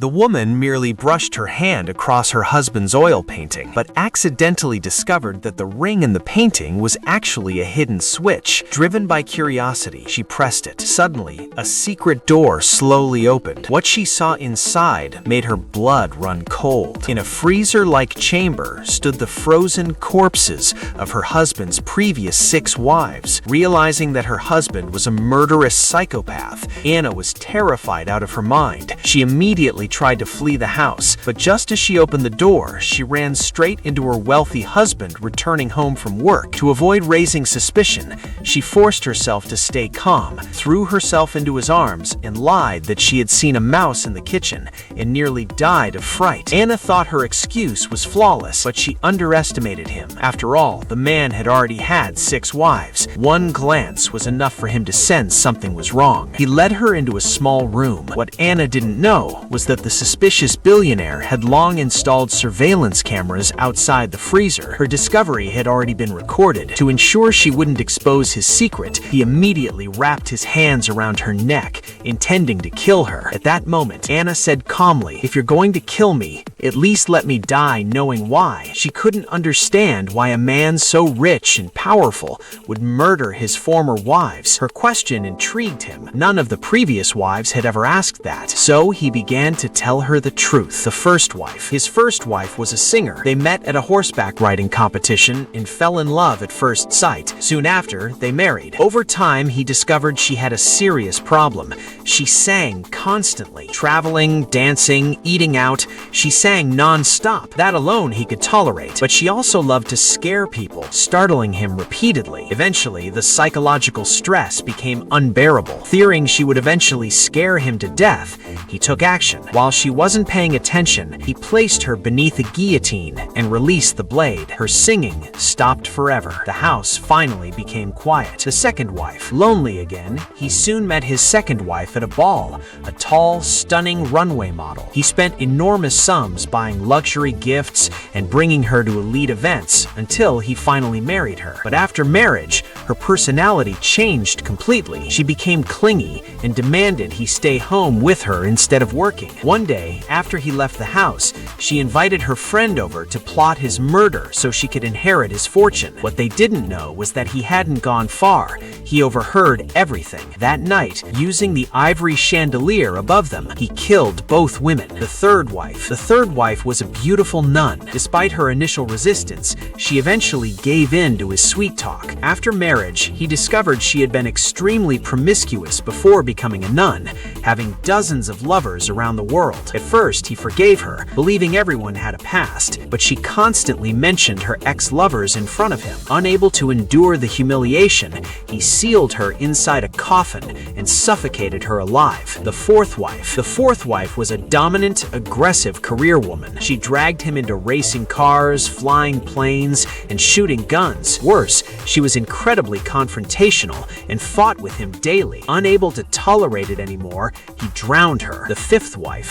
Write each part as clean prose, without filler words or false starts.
The woman merely brushed her hand across her husband's oil painting, but accidentally discovered that the ring in the painting was actually a hidden switch. Driven by curiosity, she pressed it. Suddenly, a secret door slowly opened. What she saw inside made her blood run cold. In a freezer-like chamber stood the frozen corpses of her husband's previous 6 wives. Realizing that her husband was a murderous psychopath, Anna was terrified out of her mind. She immediately tried to flee the house, but just as she opened the door, she ran straight into her wealthy husband returning home from work. To avoid raising suspicion, she forced herself to stay calm, threw herself into his arms, and lied that she had seen a mouse in the kitchen and nearly died of fright. Anna thought her excuse was flawless, but she underestimated him. After all, the man had already had 6 wives. One glance was enough for him to sense something was wrong. He led her into a small room. What Anna didn't know was that the suspicious billionaire had long installed surveillance cameras outside the freezer. Her discovery had already been recorded. To ensure she wouldn't expose his secret, he immediately wrapped his hands around her neck, intending to kill her. At that moment, Anna said calmly, "If you're going to kill me, at least let me die knowing why." She couldn't understand why a man so rich and powerful would murder his former wives. Her question intrigued him. None of the previous wives had ever asked that. So he began to tell her the truth. His first wife was a singer. They met at a horseback riding competition and fell in love at first sight. Soon after, they married. Over time, he discovered she had a serious problem. She sang constantly, traveling, dancing, eating out. She sang non-stop. That alone he could tolerate, but she also loved to scare people, startling him repeatedly. Eventually, the psychological stress became unbearable. Fearing she would eventually scare him to death, he took action. While she wasn't paying attention, he placed her beneath a guillotine and released the blade. Her singing stopped forever. The house finally became quiet. The second wife, lonely again, he soon met his second wife at a ball, a tall, stunning runway model. He spent enormous sums buying luxury gifts and bringing her to elite events until he finally married her. But after marriage, her personality changed completely. She became clingy and demanded he stay home with her instead of working. One day, after he left the house, she invited her friend over to plot his murder so she could inherit his fortune. What they didn't know was that he hadn't gone far. He overheard everything. That night, using the ivory chandelier above them, he killed both women. The third wife was a beautiful nun. Despite her initial resistance, she eventually gave in to his sweet talk. After marriage, he discovered she had been extremely promiscuous before becoming a nun, having dozens of lovers around the world. At first, he forgave her, believing everyone had a past, but she constantly mentioned her ex-lovers in front of him. Unable to endure the humiliation, he sealed her inside a coffin and suffocated her alive. The fourth wife was a dominant, aggressive career woman. She dragged him into racing cars, flying planes, and shooting guns. Worse, she was incredibly confrontational and fought with him daily. Unable to tolerate it anymore, he drowned her.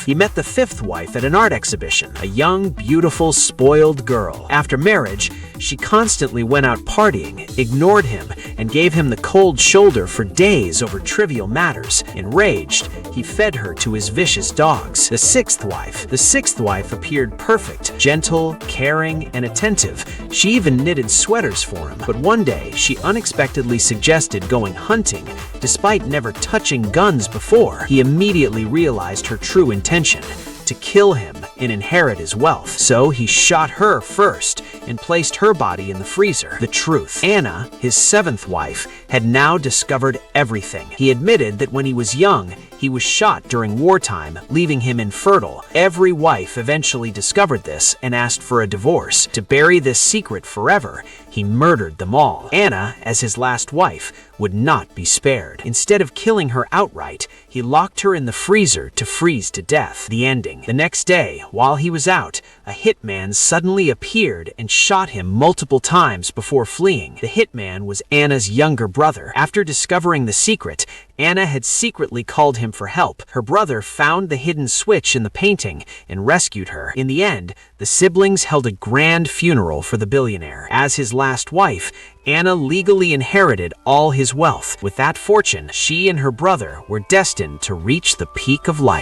He met the fifth wife at an art exhibition, a young, beautiful, spoiled girl. After marriage, she constantly went out partying, ignored him, and gave him the cold shoulder for days over trivial matters. Enraged, he fed her to his vicious dogs. The sixth wife appeared perfect, gentle, caring, and attentive. She even knitted sweaters for him. But one day, she unexpectedly suggested going hunting, despite never touching guns before. He immediately realized her true intention: to kill him and inherit his wealth. So he shot her first and placed her body in the freezer. The truth. Anna, his seventh wife, had now discovered everything. He admitted that when he was young, he was shot during wartime, leaving him infertile. Every wife eventually discovered this and asked for a divorce. To bury this secret forever, he murdered them all. Anna, as his last wife, would not be spared. Instead of killing her outright, he locked her in the freezer to freeze to death. The ending. The next day, while he was out, a hitman suddenly appeared and shot him multiple times before fleeing. The hitman was Anna's younger brother. After discovering the secret, Anna had secretly called him for help. Her brother found the hidden switch in the painting and rescued her. In the end, the siblings held a grand funeral for the billionaire. As his last wife, Anna legally inherited all his wealth. With that fortune, she and her brother were destined to reach the peak of life.